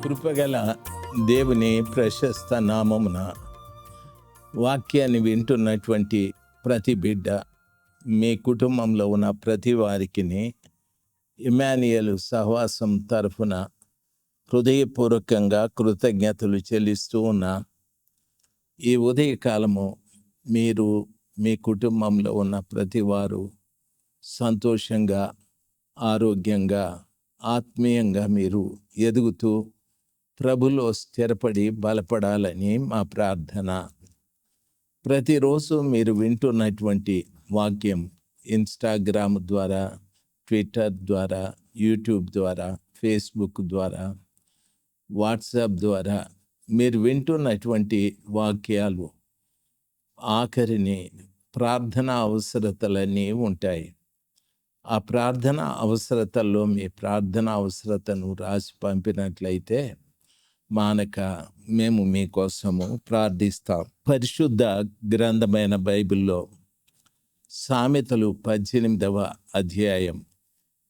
కృపగల దేవుని ప్రశస్త నామమున వాక్యాన్ని వింటున్నటువంటి ప్రతి బిడ్డ, మీ కుటుంబంలో ఉన్న ప్రతి వారికి ఇమ్మానుయేలు సహవాసం తరఫున హృదయపూర్వకంగా కృతజ్ఞతలు చెల్లిస్తూ ఉన్నా. ఈ ఉదయకాలము మీరు మీ కుటుంబంలో ఉన్న ప్రతి వారు సంతోషంగా, ఆరోగ్యంగా, ఆత్మీయంగా మీరు ఎదుగుతూ ప్రభులో స్థిరపడి బలపడాలని మా ప్రార్థన. ప్రతిరోజు మీరు వింటున్నటువంటి వాక్యం ఇన్స్టాగ్రామ్ ద్వారా, ట్విట్టర్ ద్వారా, యూట్యూబ్ ద్వారా, ఫేస్బుక్ ద్వారా, వాట్సాప్ ద్వారా మీరు వింటున్నటువంటి వాక్యాలు ఆఖరిని ప్రార్థనా అవసరతలన్నీ ఉంటాయి. ఆ ప్రార్థన అవసరతల్లో మీ ప్రార్థన అవసరతను రాసి పంపినట్లయితే మానక మేము మీకోసము ప్రార్థిస్తాం. పరిశుద్ధ గ్రంథమైన బైబిల్లో సామెతలు 18వ అధ్యాయం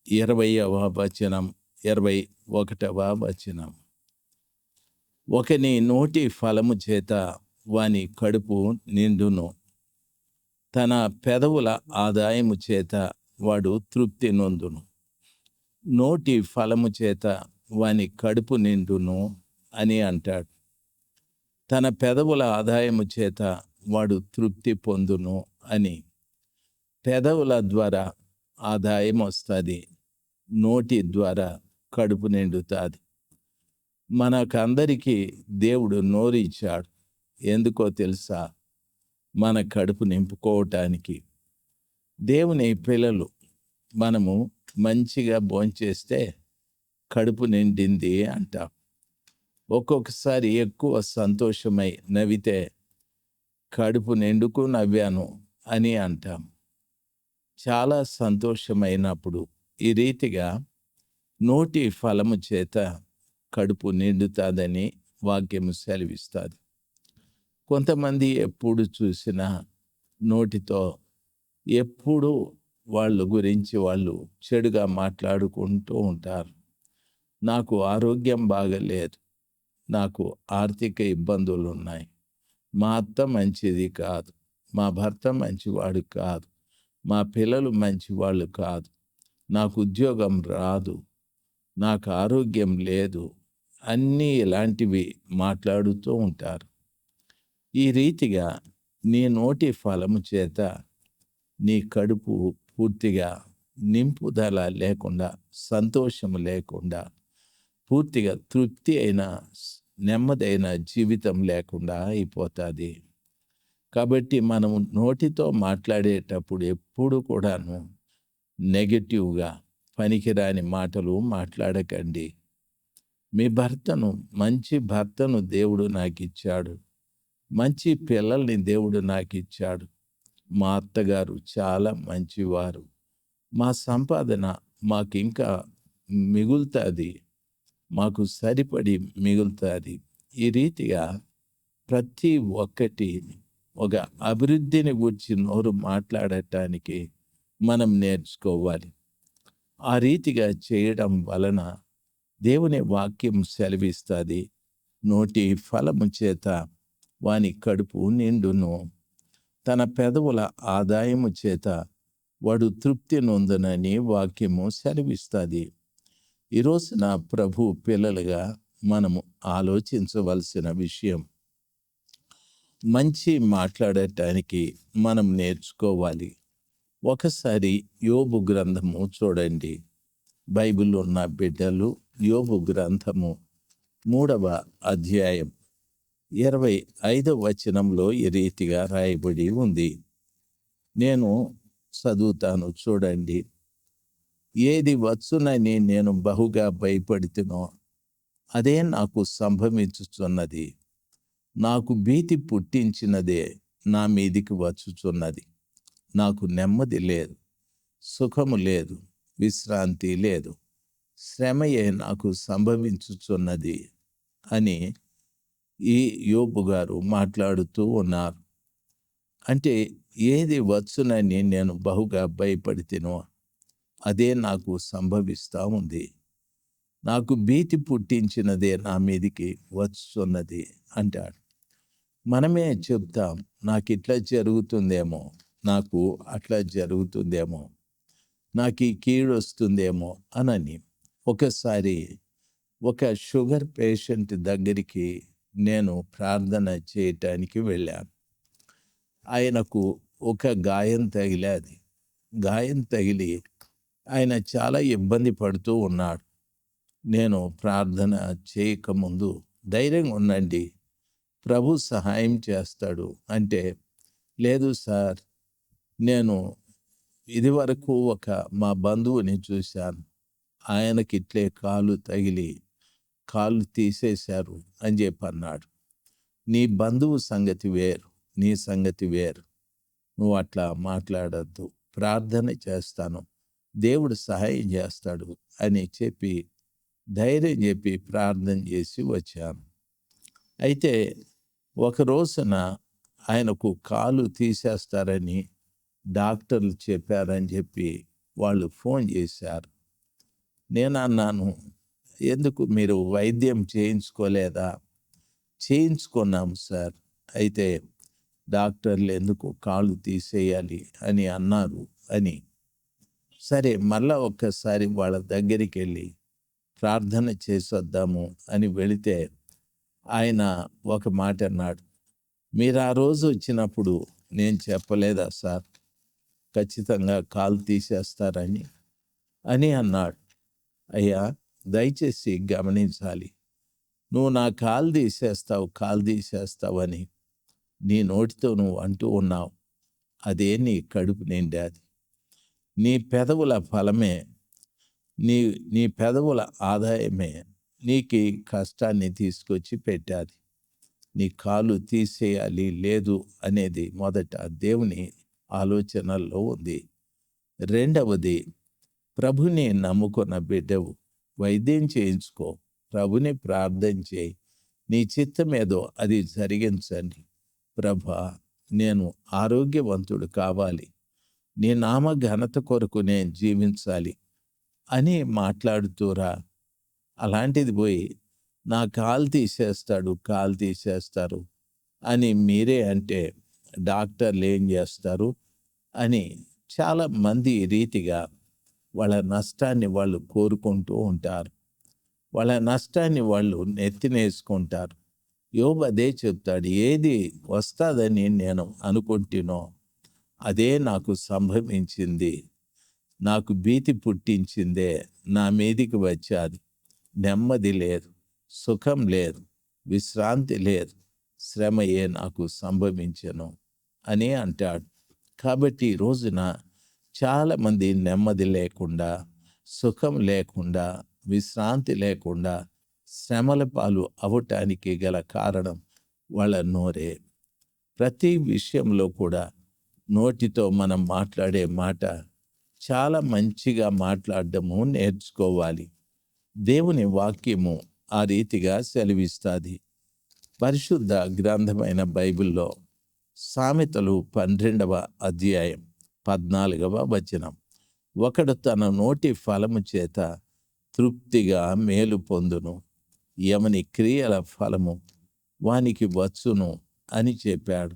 20వ వచనం, 21వ వచనం. ఒకని నోటి ఫలము చేత వాని కడుపు నిండును, తన పెదవుల ఆదాయము చేత వాడు తృప్తి నొందును. నోటి ఫలము చేత వాని కడుపు నిండును అని అంటాడు. తన పెదవుల ఆదాయము చేత వాడు తృప్తి పొందును అని. పెదవుల ద్వారా ఆదాయం వస్తుంది, నోటి ద్వారా కడుపు నిండుతుంది. మనకందరికీ దేవుడు నోరు ఇచ్చాడు. ఎందుకో తెలుసా? మన కడుపు నింపుకోవటానికి. దేవుని పిల్లలు మనము మంచిగా భోంచేస్తే కడుపు నిండింది అంటాం. ఒక్కొక్కసారి ఎక్కువ సంతోషమై నవ్వితే కడుపు నిండుకు నవ్వాను అని అంటాం. చాలా సంతోషమైనప్పుడు ఈ రీతిగా నోటి ఫలము చేత కడుపు నిండుతుందని వాక్యము సెలవిస్తుంది. కొంతమంది ఎప్పుడు చూసినా నోటితో ఎప్పుడు వాళ్ళ గురించి వాళ్ళు చెడుగా మాట్లాడుకుంటూ ఉంటారు. నాకు ఆరోగ్యం బాగలేదు, నాకు ఆర్థిక ఇబ్బందులు ఉన్నాయి, మా అత్త మంచిది కాదు, మా భర్త మంచివాడు కాదు, మా పిల్లలు మంచివాళ్ళు కాదు, నాకు ఉద్యోగం రాదు, నాకు ఆరోగ్యం లేదు, అన్నీ ఇలాంటివి మాట్లాడుతూ ఉంటారు. ఈ రీతిగా నీ నోటి ఫలము చేత నీ కడుపు పూర్తిగా నింపుదల లేకుండా, సంతోషం లేకుండా, పూర్తిగా తృప్తి అయిన నెమ్మదైన జీవితం లేకుండా అయిపోతుంది. కాబట్టి మనము నోటితో మాట్లాడేటప్పుడు ఎప్పుడు కూడాను నెగటివ్గా పనికిరాని మాటలు మాట్లాడకండి. మీ భర్తను, మంచి భర్తను దేవుడు నాకు ఇచ్చాడు, మంచి పిల్లల్ని దేవుడు నాకు ఇచ్చాడు, మా అత్తగారు చాలా మంచివారు, మా సంపాదన మాకు ఇంకా మిగులుతుంది, మాకు సరిపడి మిగులుతుంది. ఈ రీతిగా ప్రతి ఒక్కటి ఒక అభివృద్ధిని గురించి నోరు మాట్లాడటానికి మనం నేర్చుకోవాలి. ఆ రీతిగా చేయడం వలన దేవుని వాక్యం సెలవిస్తుంది, నోటి ఫలము చేత వాని కడుపు నిండును, తన పెదవుల ఆదాయము చేత వాడు తృప్తి నొందునని వాక్యము సెలవిస్తుంది. ఈరోజున ప్రభు పిల్లలుగా మనము ఆలోచించవలసిన విషయం, మంచి మాట్లాడటానికి మనం నేర్చుకోవాలి. ఒకసారి యోబు గ్రంథము చూడండి. బైబిల్లో ఉన్న బిడ్డలు యోబు గ్రంథము 3వ అధ్యాయం 25వ వచనంలో ఈ రీతిగా రాయబడి ఉంది. నేను చదువుతాను, చూడండి. ఏది వచ్చునని నేను బహుగా భయపడితినో అదే నాకు సంభవించుచున్నది, నాకు భీతి పుట్టించినదే నా మీదికి వచ్చుచున్నది. నాకు నెమ్మది లేదు, సుఖము లేదు, విశ్రాంతి లేదు, శ్రమయే నాకు సంభవించుచున్నది అని ఈ యోబు గారు మాట్లాడుతూ ఉన్నారు. అంటే ఏది వచ్చునని నేను బహుగా భయపడితినో అదే నాకు సంభవిస్తూ ఉంది. నాకు భీతి పుట్టించినదే నా మీదికి వస్తున్నది అంటాడు. మనమే చెప్తాం, నాకు ఇట్లా జరుగుతుందేమో, నాకు అట్లా జరుగుతుందేమో, నాకు ఈ కీడు వస్తుందేమో అనని. ఒకసారి ఒక షుగర్ పేషెంట్ దగ్గరికి నేను ప్రార్థన చేయటానికి వెళ్ళాను. ఆయనకు ఒక గాయం తగిలేది. గాయం తగిలి ఆయన చాలా ఇబ్బంది పడుతూ ఉన్నాడు. నేను ప్రార్థన చేయకముందు ధైర్యంగా ఉండండి, ప్రభు సహాయం చేస్తాడు అంటే, లేదు సార్, నేను ఇదివరకు మా బంధువుని చూశాను, ఆయనకి ఇట్లే కాలు తగిలి కాలు తీసేశారు అని చెప్పి అన్నాడు. నీ బంధువు సంగతి వేరు, నీ సంగతి వేరు, నువ్వు అట్లా మాట్లాడద్దు, ప్రార్థన చేస్తాను, దేవుడు సహాయం చేస్తాడు అని చెప్పి ధైర్యం చెప్పి ప్రార్థన చేసి వచ్చాను. అయితే ఒక రోజున ఆయనకు కాలు తీసేస్తారని డాక్టర్లు చెప్పారని చెప్పి వాళ్ళు ఫోన్ చేశారు. నేను అన్నాను, ఎందుకు మీరు వైద్యం చేయించుకోలేదా? చేయించుకున్నాము సార్, అయితే డాక్టర్లు ఎందుకు కాళ్ళు తీసేయాలి అని అన్నారు అని. సరే, మళ్ళా ఒక్కసారి వాళ్ళ దగ్గరికి వెళ్ళి ప్రార్థన చేసొద్దాము అని వెళితే ఆయన ఒక మాట అన్నాడు, మీరు ఆ రోజు వచ్చినప్పుడు నేను చెప్పలేదా సార్ ఖచ్చితంగా కాలు తీసేస్తారని అని అన్నాడు. అయ్యా, దయచేసి గమనించాలి, నువ్వు నా కాలు తీసేస్తావని నీ నోటితో నువ్వు అంటూ ఉన్నావు, అదే నీ కడుపు నిండాది. నీ పెదవుల ఫలమే, నీ పెదవుల ఆదాయమే నీకు కష్టాన్ని తీసుకొచ్చి పెట్టాది. నీ కాలు తీసేయాలి లేదు అనేది మొదట దేవుని ఆలోచనల్లో ఉంది. రెండవది, ప్రభుని నమ్ముకున్న బిడ్డవు, వైద్యం చేయించుకో, ప్రభుని ప్రార్థన చేయి, నీ చిత్తమేదో అది జరిగించండి. ప్రభా, నేను ఆరోగ్యవంతుడు కావాలి, నీ నామ ఘనత కొరకు నేను జీవించాలి అని మాట్లాడుతూరా. అలాంటిది పోయి నా కాలు తీసేస్తారు అని మీరే అంటే డాక్టర్లు ఏం చేస్తారు అని చాలా మంది రీతిగా వాళ్ళ నష్టాన్ని వాళ్ళు కోరుకుంటూ ఉంటారు. వాళ్ళ నష్టాన్ని వాళ్ళు నెత్తినేసుకుంటారు. యోబు అదే చెప్తాడు, ఏది వస్తుందని నేను అనుకుంటునో అదే నాకు సంభవించింది, నాకు భీతి పుట్టించిందే నా మీదికి వచ్చాది. నెమ్మది లేదు, సుఖం లేదు, విశ్రాంతి లేదు, శ్రమయే నాకు సంభవించెను అని అంటాడు. కాబట్టి ఈ రోజున చాలామంది నెమ్మది లేకుండా, సుఖం లేకుండా, విశ్రాంతి లేకుండా శ్రమల పాలు అవటానికి గల కారణం వాళ్ళ నోరే. ప్రతి విషయంలో కూడా నోటితో మనం మాట్లాడే మాట చాలా మంచిగా మాట్లాడడము నేర్చుకోవాలి. దేవుని వాక్యము ఆ రీతిగా సెలవిస్తుంది. పరిశుద్ధ గ్రంథమైన బైబిల్లో సామెతలు 12వ అధ్యాయం 14వ వచనం, ఒకడు తన నోటి ఫలము చేత తృప్తిగా మేలు పొందును, యమని క్రియల ఫలము వానికి వచ్చును అని చెప్పాడు.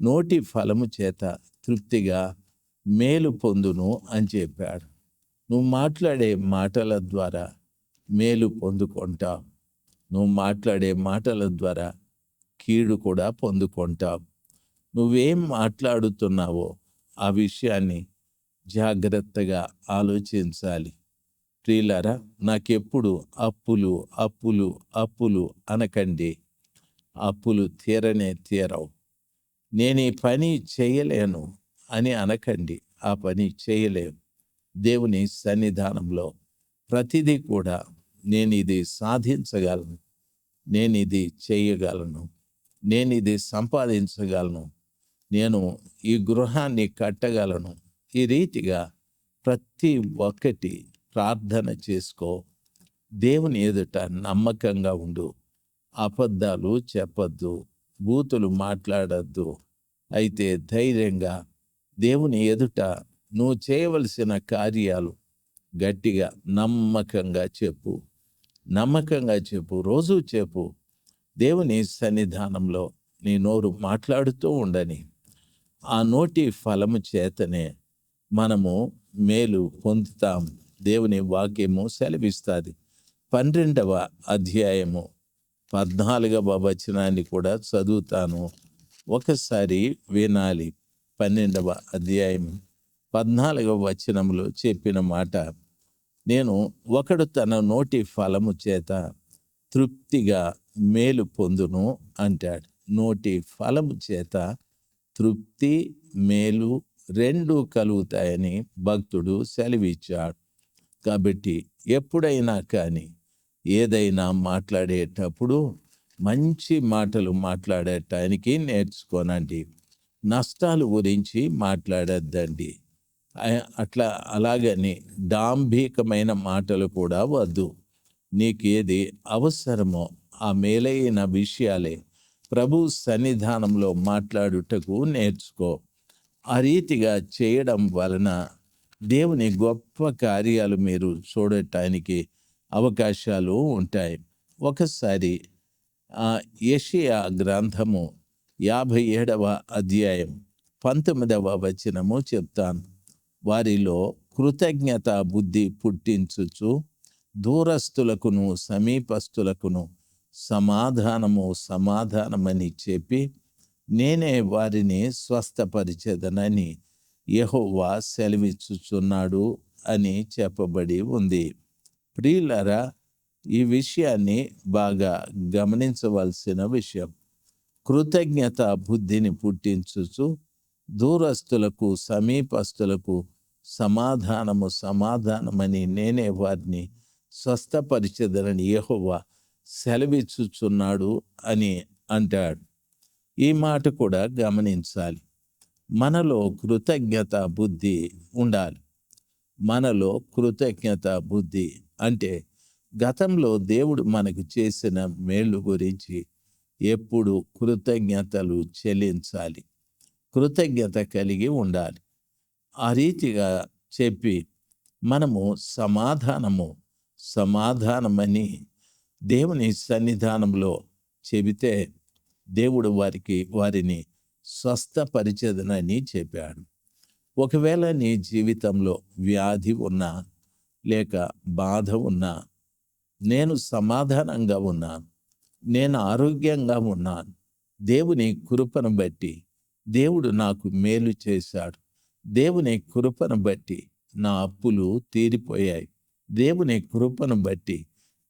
నోటి ఫలము చేత తృప్తిగా మేలు పొందును అని చెప్పాడు. నువ్వు మాట్లాడే మాటల ద్వారా మేలు పొందుకుంటావు, నువ్వు మాట్లాడే మాటల ద్వారా కీడు కూడా పొందుకుంటావు. నువ్వేం మాట్లాడుతున్నావో ఆ విషయాన్ని జాగ్రత్తగా ఆలోచించాలి. ప్రియులారా, నాకెప్పుడు అప్పులు అప్పులు అప్పులు అనకండి. అప్పులు తీరనే తీరవు. నేను ఈ పని చేయలేను అని అనకండి, ఆ పని చేయలేవు. దేవుని సన్నిధానంలో ప్రతిదీ కూడా నేను ఇది సాధించగలను, నేను ఇది చేయగలను, నేను ఇది సంపాదించగలను, నేను ఈ గృహాన్ని కట్టగలను. ఈ రీతిగా ప్రతి ఒక్కటి ప్రార్థన చేసుకో. దేవుని ఎదుట నమ్మకంగా ఉండు. అబద్ధాలు చెప్పద్దు, బూతులు మాట్లాడద్దు. అయితే ధైర్యంగా దేవుని ఎదుట నువ్వు చేయవలసిన కార్యాలు గట్టిగా నమ్మకంగా చెప్పు. నమ్మకంగా చెప్పు, రోజు చెప్పు. దేవుని సన్నిధానంలో నీ నోరు మాట్లాడుతూ ఉండని. ఆ నోటి ఫలము చేతనే మనము మేలు పొందుతాం. దేవుని వాక్యము సెలవిస్తుంది. 12వ అధ్యాయము 14వ వచనాన్ని కూడా చదువుతాను, ఒకసారి వినాలి. 12వ అధ్యాయం 14వ వచనంలో చెప్పిన మాట, నేను ఒకడు తన నోటి ఫలము చేత తృప్తిగా మేలు పొందును అంటాడు. నోటి ఫలము చేత తృప్తి, మేలు రెండు కలుగుతాయని భక్తుడు సెలవిచ్చాడు. కాబట్టి ఎప్పుడైనా కానీ ఏదైనా మాట్లాడేటప్పుడు మంచి మాటలు మాట్లాడటానికి నేర్చుకోనండి. నష్టాలు గురించి మాట్లాడద్దండి. అలాగని డాంభికమైన మాటలు కూడా వద్దు. నీకు ఏది అవసరమో ఆ మేలైన విషయాలే ప్రభు సన్నిధానంలో మాట్లాడుటకు నేర్చుకో. ఆ రీతిగా చేయడం వలన దేవుని గొప్ప కార్యాలు మీరు చూడటానికి అవకాశాలు ఉంటాయి. ఒకసారి యెషయా గ్రంథము 57వ అధ్యాయం 19వ వచనము చెప్తాను. వారిలో కృతజ్ఞత బుద్ధి పుట్టించుచు దూరస్తులకును సమీపస్తులకును సమాధానమని చెప్పి నేనే వారిని స్వస్థపరిచెదనని యెహోవా సెలవిచ్చుచున్నాడు అని చెప్పబడి ఉంది. ప్రియులారా, ఈ విషయాన్ని బాగా గమనించవలసిన విషయం. కృతజ్ఞత బుద్ధిని పుట్టించుచు దూరస్తులకు సమీపస్తులకు సమాధానమని నేనే వారిని స్వస్థపరిచెదనని యెహోవా సెలవిచ్చుచున్నాడు అని అంటాడు. ఈ మాట కూడా గమనించాలి. మనలో కృతజ్ఞత బుద్ధి ఉండాలి. మనలో కృతజ్ఞత బుద్ధి అంటే గతంలో దేవుడు మనకు చేసిన మేలు గురించి ఎప్పుడు కృతజ్ఞతలు చెల్లించాలి, కృతజ్ఞత కలిగి ఉండాలి. ఆ రీతిగా చెప్పి మనము సమాధానమని దేవుని సన్నిధానంలో చెబితే దేవుడు వారిని స్వస్థపరిచెదనని చెప్పాడు. ఒకవేళ నీ జీవితంలో వ్యాధి ఉన్నా లేక బాధ ఉన్నా, నేను సమాధానంగా ఉన్నాను, నేను ఆరోగ్యంగా ఉన్నాను, దేవుని కృపను బట్టి దేవుడు నాకు మేలు చేశాడు, దేవుని కృపను బట్టి నా అప్పులు తీరిపోయాయి, దేవుని కృపను బట్టి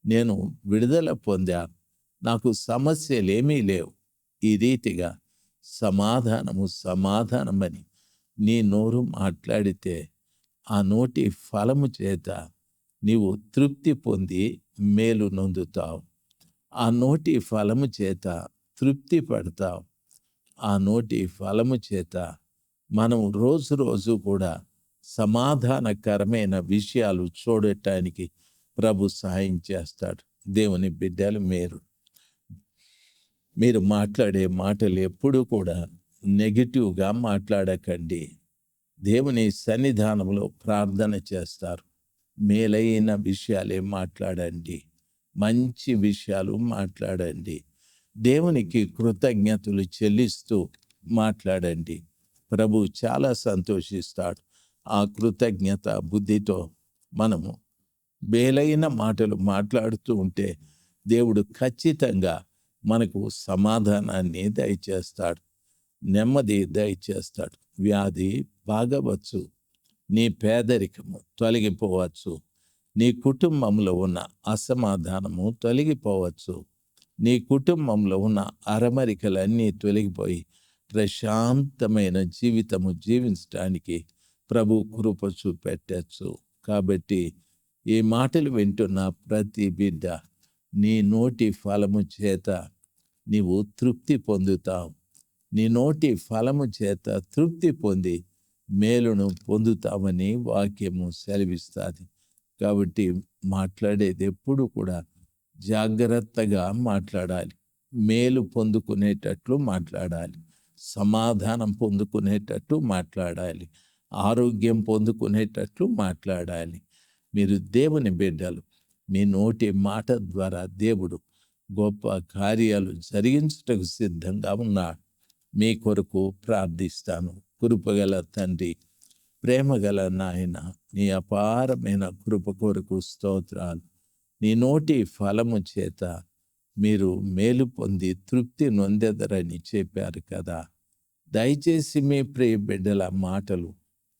నేను విడుదల పొందాను, నాకు సమస్యలేమీ లేవు. ఈ రీతిగా సమాధానమని నీ నోరు మాట్లాడితే ఆ నోటి ఫలము చేత నీవు తృప్తి పొంది మేలు నొందుతావు. ఆ నోటి ఫలము చేత తృప్తి పడతావు. ఆ నోటి ఫలము చేత మనం రోజు కూడా సమాధానకరమైన విషయాలు చూడటానికి ప్రభు సహాయం చేస్తాడు. దేవుని బిడ్డలు, మీరు మాట్లాడే మాటలు ఎప్పుడూ కూడా నెగిటివ్గా మాట్లాడకండి. దేవుని సన్నిధానంలో ప్రార్థన చేస్తారు, మేలైన విషయాలే మాట్లాడండి, మంచి విషయాలు మాట్లాడండి, దేవునికి కృతజ్ఞతలు చెల్లిస్తూ మాట్లాడండి. ప్రభు చాలా సంతోషిస్తాడు. ఆ కృతజ్ఞత బుద్ధితో మనము మేలైన మాటలు మాట్లాడుతూ ఉంటే దేవుడు ఖచ్చితంగా మనకు సమాధానాన్ని దయచేస్తాడు, నెమ్మది దయచేస్తాడు. వ్యాధి బాగవచ్చు, నీ పేదరికము తొలగిపోవచ్చు, నీ కుటుంబంలో ఉన్న అసమాధానము తొలగిపోవచ్చు, నీ కుటుంబంలో ఉన్న అరమరికలన్నీ తొలగిపోయి ప్రశాంతమైన జీవితము జీవించడానికి ప్రభు కృప చూపెట్టచ్చు. కాబట్టి ఈ మాటలు వింటున్న ప్రతి బిడ్డ, నీ నోటి ఫలము చేత నీవు తృప్తి పొందుతావు. నీ నోటి ఫలము చేత తృప్తి పొంది మేలును పొందుతామని వాక్యము సెలవిస్తుంది. కాబట్టి మాట్లాడేది ఎప్పుడు కూడా జాగ్రత్తగా మాట్లాడాలి, మేలు పొందుకునేటట్లు మాట్లాడాలి, సమాధానం పొందుకునేటట్టు మాట్లాడాలి, ఆరోగ్యం పొందుకునేటట్లు మాట్లాడాలి. మీరు దేవుని బిడ్డలు, మీ నోటి మాట ద్వారా దేవుడు గొప్ప కార్యాలు జరిగించుటకు సిద్ధంగా ఉన్నాడు. మీ కొరకు ప్రార్థిస్తాను. కృపగల తండ్రి, ప్రేమగల నాయన, నీ అపారమైన కృప కొరకు స్తోత్రాలు. నీ నోటి ఫలము చేత మీరు మేలు పొంది తృప్తి నొందెదరని చెప్పారు కదా. దయచేసి మీ ప్రియ బిడ్డల మాటలు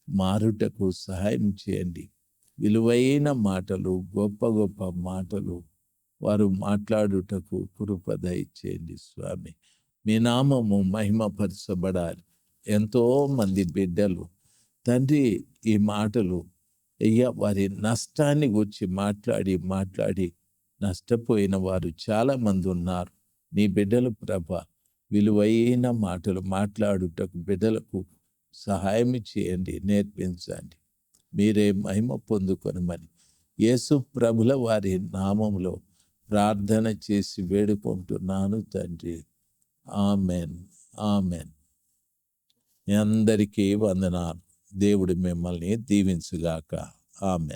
మారుటకు సహాయం చేయండి. విలువైన మాటలు, గొప్ప గొప్ప మాటలు వారు మాట్లాడుటకు కృప దయచేయండి స్వామి. మీ నామము మహిమపరచబడాలి. ఎంతోమంది బిడ్డలు తండ్రి ఈ మాటలు వారి నష్టాన్ని గురించి మాట్లాడి నష్టపోయిన వారు చాలామంది ఉన్నారు. నీ బిడ్డలు ప్రభ విలువైన మాటలు మాట్లాడుటకు బిడ్డలకు సహాయం చేయండి, నేర్పించండి. మీరే మహిమ పొందుకొనమని యేసు ప్రభుల వారి నామములో ప్రార్థన చేసి వేడుకుంటున్నాను తండ్రి. Amen, amen. మీ అందరికీ వందనాలు. దేవుడు మిమ్మల్ని దీవించుగాక. ఆమెన్.